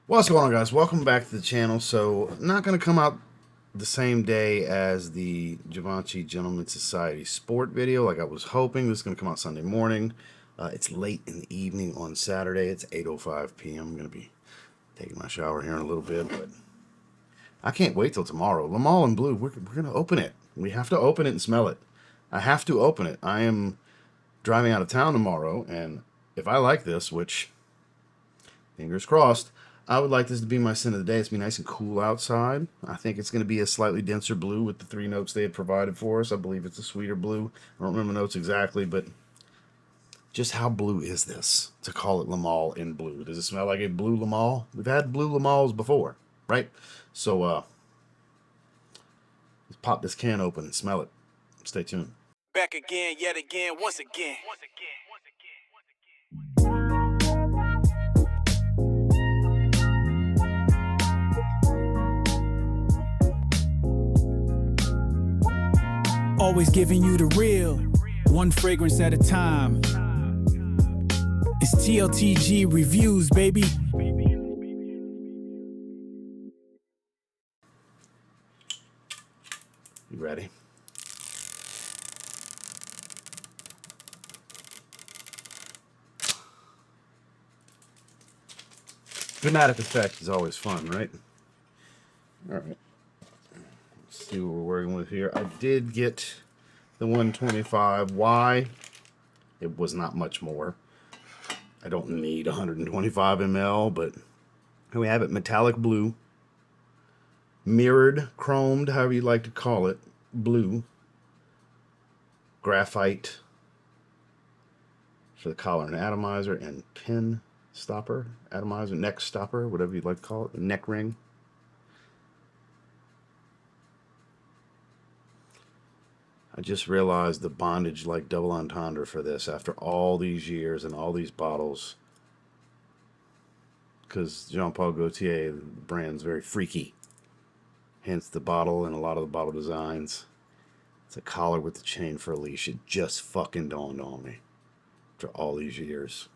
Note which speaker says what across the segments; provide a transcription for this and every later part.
Speaker 1: What's going on, guys? Welcome back to the channel. So, not going to come out the same day as the Givenchy Gentleman Society sport video like I was hoping. This is going to come out Sunday morning. It's late in the evening on Saturday. It's 8:05 p.m. I'm going to be taking my shower here in a little bit, but I can't wait till tomorrow. Le Mans in blue, we're going to open it. We have to open it and smell it. I have to open it. I am driving out of town tomorrow, and if I like this, which, fingers crossed, I would like this to be my scent of the day. It's be nice and cool outside. I think it's going to be a slightly denser blue with the 3 notes they had provided for us. I believe it's a sweeter blue. I don't remember the notes exactly, but just how blue is this to call it Le Mans in blue? Does it smell like a blue Le Mans? We've had blue Le Mans before, right? So let's pop this can open and smell it. Stay tuned.
Speaker 2: Back again, yet again, once again.
Speaker 3: Always giving you the real, one fragrance at a time. It's TLTG Reviews, baby.
Speaker 1: You ready? Dramatic effect is always fun, right? All right. Let's see what we're working with here. I did get the 125. Why? It was not much more. I don't need 125 ml, but here we have it. Metallic blue. Mirrored, chromed, however you like to call it. Blue. Graphite. For the collar and atomizer and pin stopper, atomizer, neck stopper, whatever you'd like to call it, neck ring. I just realized the bondage like double entendre for this after all these years and all these bottles, because Jean-Paul Gaultier, the brand's very freaky, hence the bottle and a lot of the bottle designs. It's a collar with the chain for a leash. It just fucking dawned on me after all these years.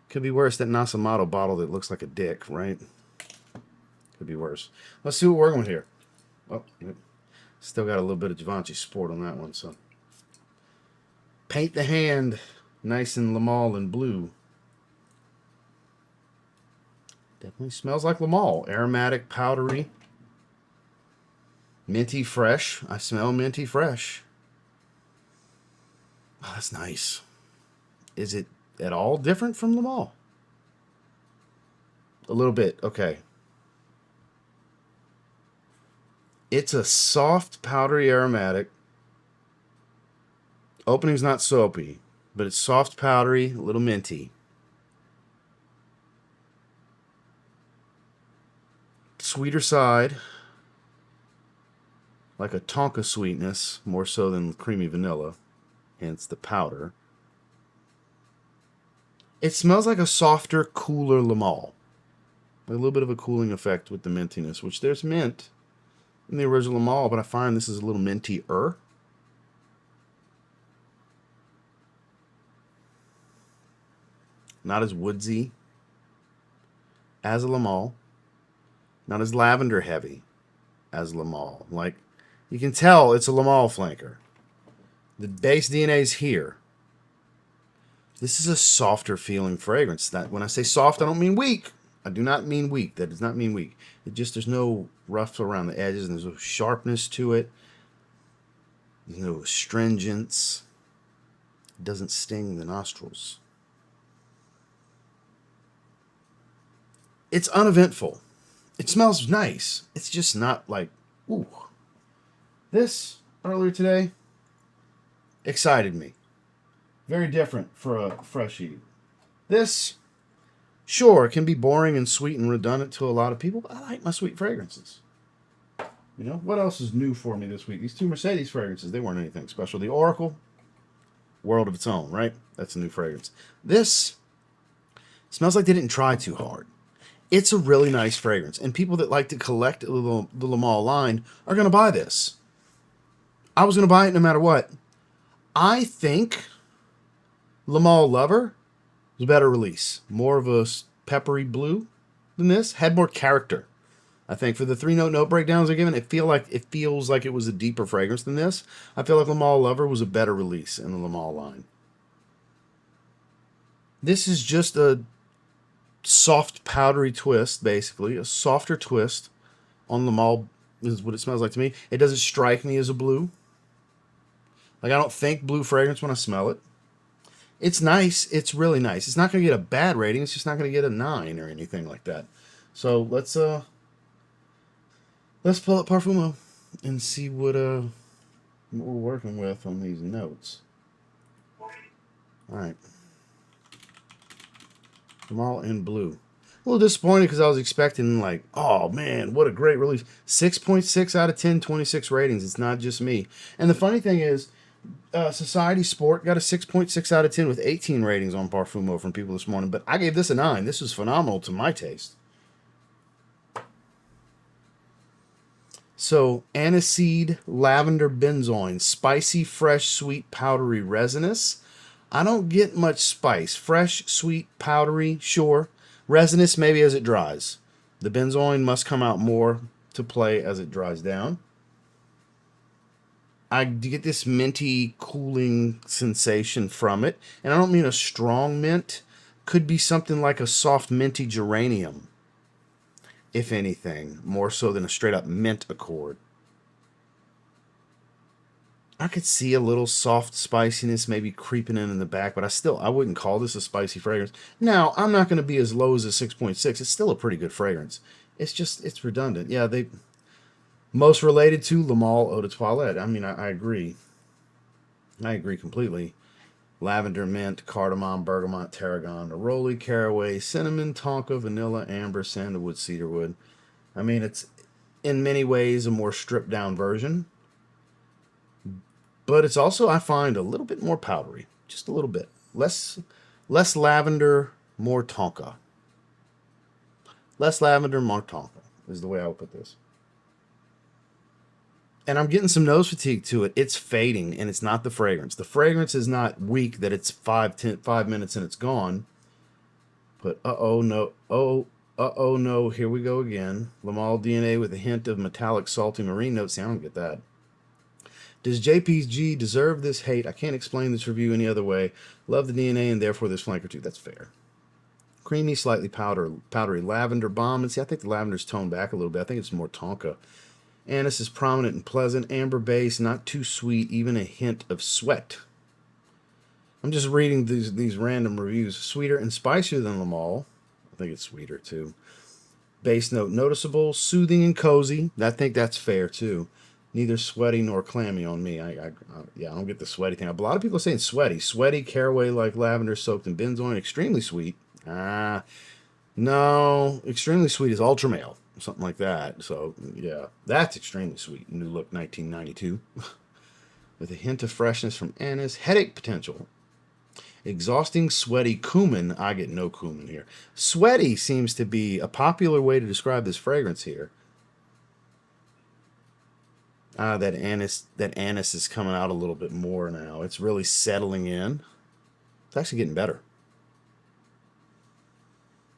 Speaker 1: Could be worse. That Nasomato bottle that looks like a dick, right? Could be worse. Let's see what we're working with here. Oh, still got a little bit of Givenchy Sport on that one, so. Paint the hand nice and Le Mans in blue. Definitely smells like Le Mans. Aromatic, powdery. Minty fresh. I smell minty fresh. Oh, that's nice. Is it at all different from Le Mans? A little bit, okay. It's a soft, powdery aromatic. Opening's not soapy, but it's soft, powdery, a little minty. Sweeter side, like a Tonka sweetness, more so than creamy vanilla, hence the powder. It smells like a softer, cooler Le Mans. A little bit of a cooling effect with the mintiness, which there's mint in the original Le Mans, but I find this is a little minty-er. Not as woodsy as a Le Mans. Not as lavender heavy as Le Mans. Like, you can tell it's a Le Mans flanker. The base DNA is here. This is a softer feeling fragrance. That when I say soft, I don't mean weak. I do not mean weak. That does not mean weak. It just, there's no rough around the edges, and there's no sharpness to it. There's no astringence. It doesn't sting the nostrils. It's uneventful. It smells nice. It's just not like, ooh. This, earlier today, excited me. Very different for a fresh eat. This, sure, can be boring and sweet and redundant to a lot of people, but I like my sweet fragrances. You know, what else is new for me this week? These two Mercedes fragrances, they weren't anything special. The Oracle, world of its own, right? That's a new fragrance. This smells like they didn't try too hard. It's a really nice fragrance, and people that like to collect the Le Mans line are going to buy this. I was going to buy it no matter what. I think Le Mans Lover was a better release. More of a peppery blue than this. Had more character. I think for the 3-note breakdowns they're given, it feels like it was a deeper fragrance than this. I feel like Le Male Lover was a better release in the Le Male line. This is just a soft powdery twist, basically. A softer twist on Le Male is what it smells like to me. It doesn't strike me as a blue. Like, I don't think blue fragrance when I smell it. It's nice. It's really nice. It's not going to get a bad rating. It's just not going to get a 9 or anything like that. So let's pull up Parfumo and see what we're working with on these notes. All right. I'm all in blue. A little disappointed because I was expecting, like, oh man, what a great release. 6.6 out of 10, 26 ratings. It's not just me. And the funny thing is, Society Sport got a 6.6 out of 10 with 18 ratings on Parfumo from people this morning. But I gave this a 9. This was phenomenal to my taste. So, aniseed, lavender benzoin, spicy, fresh, sweet, powdery, resinous. I don't get much spice. Fresh, sweet, powdery, sure. Resinous, maybe as it dries. The benzoin must come out more to play as it dries down. I get this minty, cooling sensation from it. And I don't mean a strong mint. Could be something like a soft, minty geranium. If anything, more so than a straight-up mint accord. I could see a little soft spiciness maybe creeping in the back, but I wouldn't call this a spicy fragrance. Now, I'm not going to be as low as a 6.6. It's still a pretty good fragrance. It's redundant. Yeah, most related to Le Male Eau de Toilette. I mean, I agree. I agree completely. Lavender, mint, cardamom, bergamot, tarragon, neroli, caraway, cinnamon, tonka, vanilla, amber, sandalwood, cedarwood. I mean, it's in many ways a more stripped down version. But it's also, I find, a little bit more powdery. Just a little bit. Less lavender, more tonka. Less lavender, more tonka is the way I would put this. And I'm getting some nose fatigue to it. It's fading, and it's not the fragrance. The fragrance is not weak, that it's 5 minutes and it's gone. But no, here we go again. Le Male DNA with a hint of metallic salty marine notes. See, I don't get that. Does JPG deserve this hate? I can't explain this review any other way. Love the DNA and therefore this flanker too. That's fair. Creamy, slightly powdery lavender bomb. And see, I think the lavender's toned back a little bit. I think it's more tonka. Anise is prominent and pleasant. Amber base, not too sweet, even a hint of sweat. I'm just reading these random reviews. Sweeter and spicier than Le Male. I think it's sweeter too. Base note noticeable, soothing and cozy. I think that's fair too. Neither sweaty nor clammy on me. I don't get the sweaty thing. A lot of people are saying sweaty. Sweaty, caraway like lavender soaked in benzoin. Extremely sweet. No. Extremely sweet is ultra male. Something like that. So, yeah. That's extremely sweet. New Look 1992. With a hint of freshness from anise. Headache potential. Exhausting, sweaty cumin. I get no cumin here. Sweaty seems to be a popular way to describe this fragrance here. That anise is coming out a little bit more now. It's really settling in. It's actually getting better.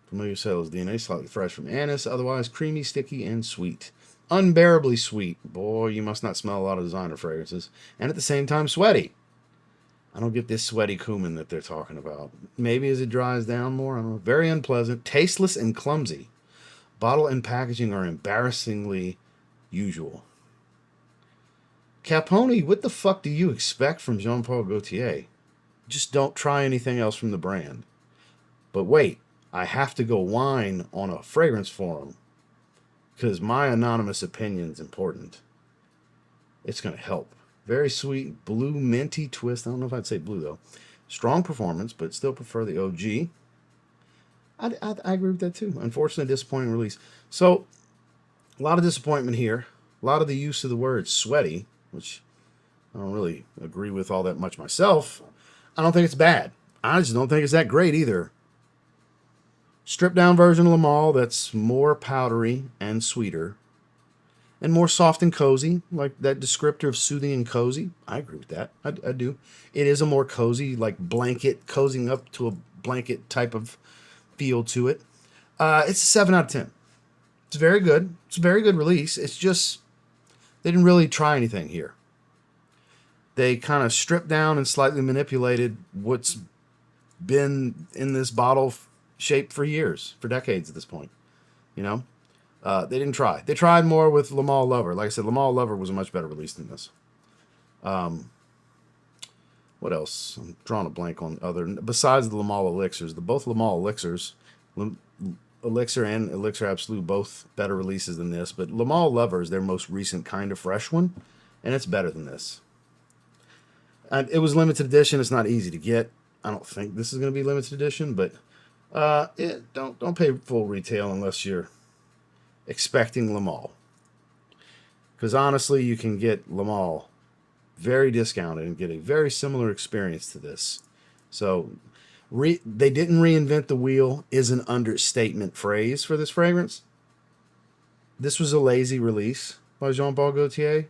Speaker 1: Familiar cellulose DNA, slightly fresh from anise. Otherwise, creamy, sticky, and sweet. Unbearably sweet. Boy, you must not smell a lot of designer fragrances. And at the same time, sweaty. I don't get this sweaty cumin that they're talking about. Maybe as it dries down more. I don't know. Very unpleasant. Tasteless and clumsy. Bottle and packaging are embarrassingly usual. Capone, what the fuck do you expect from Jean-Paul Gaultier? Just don't try anything else from the brand. But wait, I have to go whine on a fragrance forum because my anonymous opinion's important. It's going to help. Very sweet, blue, minty twist. I don't know if I'd say blue, though. Strong performance, but still prefer the OG. I agree with that, too. Unfortunately, disappointing release. So, a lot of disappointment here. A lot of the use of the word sweaty, which I don't really agree with all that much myself. I don't think it's bad. I just don't think it's that great either. Stripped down version of Le Male that's more powdery and sweeter. And more soft and cozy, like that descriptor of soothing and cozy. I agree with that. I do. It is a more cozy, like blanket, cozying up to a blanket type of feel to it. It's a 7 out of 10. It's very good. It's a very good release. It's just they didn't really try anything here. They kind of stripped down and slightly manipulated what's been in this bottle shape for years, for decades at this point. You know, they didn't try. They tried more with Le Mans Lover. Like I said, Le Mans Lover was a much better release than this. What else? I'm drawing a blank on other besides the Le Mans Elixirs. Both Le Mans Elixirs, Elixir and Elixir Absolute, both better releases than this. But Le Mans Lover is their most recent kind of fresh one, and it's better than this. And it was limited edition. It's not easy to get. I don't think this is going to be limited edition, but don't pay full retail unless you're expecting Le Mans. Because honestly, you can get Le Mans very discounted and get a very similar experience to this. So they didn't reinvent the wheel is an understatement phrase for this fragrance. This was a lazy release by Jean-Paul Gaultier.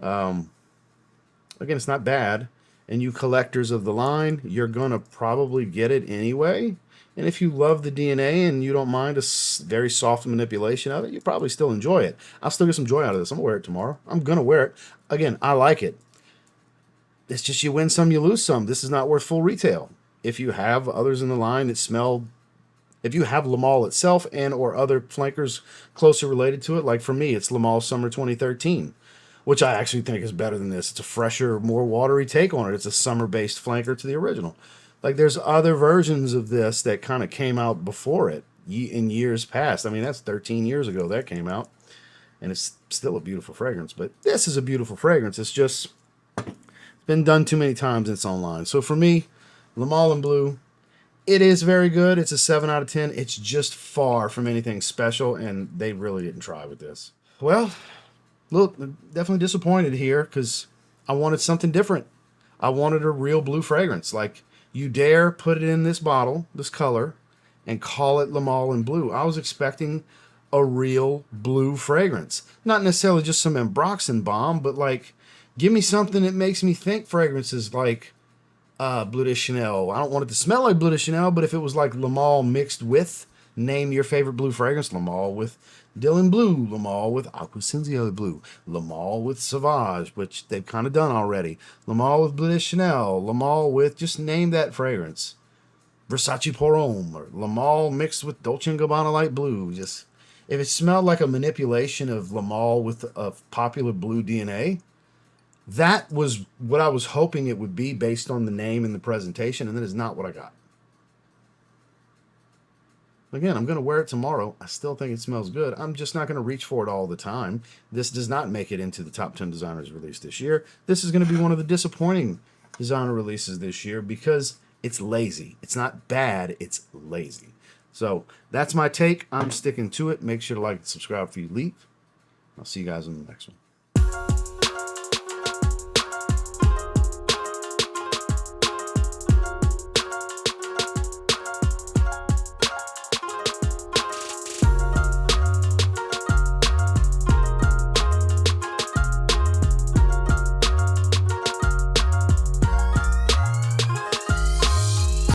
Speaker 1: Again, it's not bad. And you collectors of the line, you're going to probably get it anyway. And if you love the DNA and you don't mind a very soft manipulation of it, you probably still enjoy it. I'll still get some joy out of this. I'm going to wear it tomorrow. I'm going to wear it. Again, I like it. It's just you win some, you lose some. This is not worth full retail. If you have others in the line that smell, if you have Le Mans itself and or other flankers closer related to it, like for me, it's Le Mans Summer 2013. Which I actually think is better than this. It's a fresher, more watery take on it. It's a summer-based flanker to the original. Like, there's other versions of this that kind of came out before it in years past. I mean, that's 13 years ago that came out. And it's still a beautiful fragrance. But this is a beautiful fragrance. It's just it's been done too many times in its own line. So for me, Le Mans in Blue, it is very good. It's a 7 out of 10. It's just far from anything special. And they really didn't try with this. Well, look, definitely disappointed here because I wanted something different. I wanted a real blue fragrance. Like, you dare put it in this bottle, this color, and call it Le Mans in Blue. I was expecting a real blue fragrance. Not necessarily just some Ambroxan bomb, but like, give me something that makes me think fragrances like Bleu de Chanel. I don't want it to smell like Bleu de Chanel, but if it was like Le Mans mixed with, name your favorite blue fragrance, Le Mans with Dylan Blue, Le Mans with Aqua Cinzia Blue, Le Mans with Sauvage, which they've kind of done already, Le Mans with Bleu de Chanel, Le Mans with, just name that fragrance, Versace Pour Homme, or Le Mans mixed with Dolce & Gabbana Light Blue. Just, if it smelled like a manipulation of Le Mans with a popular blue DNA, that was what I was hoping it would be based on the name and the presentation, and that is not what I got. Again, I'm going to wear it tomorrow. I still think it smells good. I'm just not going to reach for it all the time. This does not make it into the top 10 designers released this year. This is going to be one of the disappointing designer releases this year because it's lazy. It's not bad. It's lazy. So that's my take. I'm sticking to it. Make sure to like and subscribe before you leave. I'll see you guys in the next one.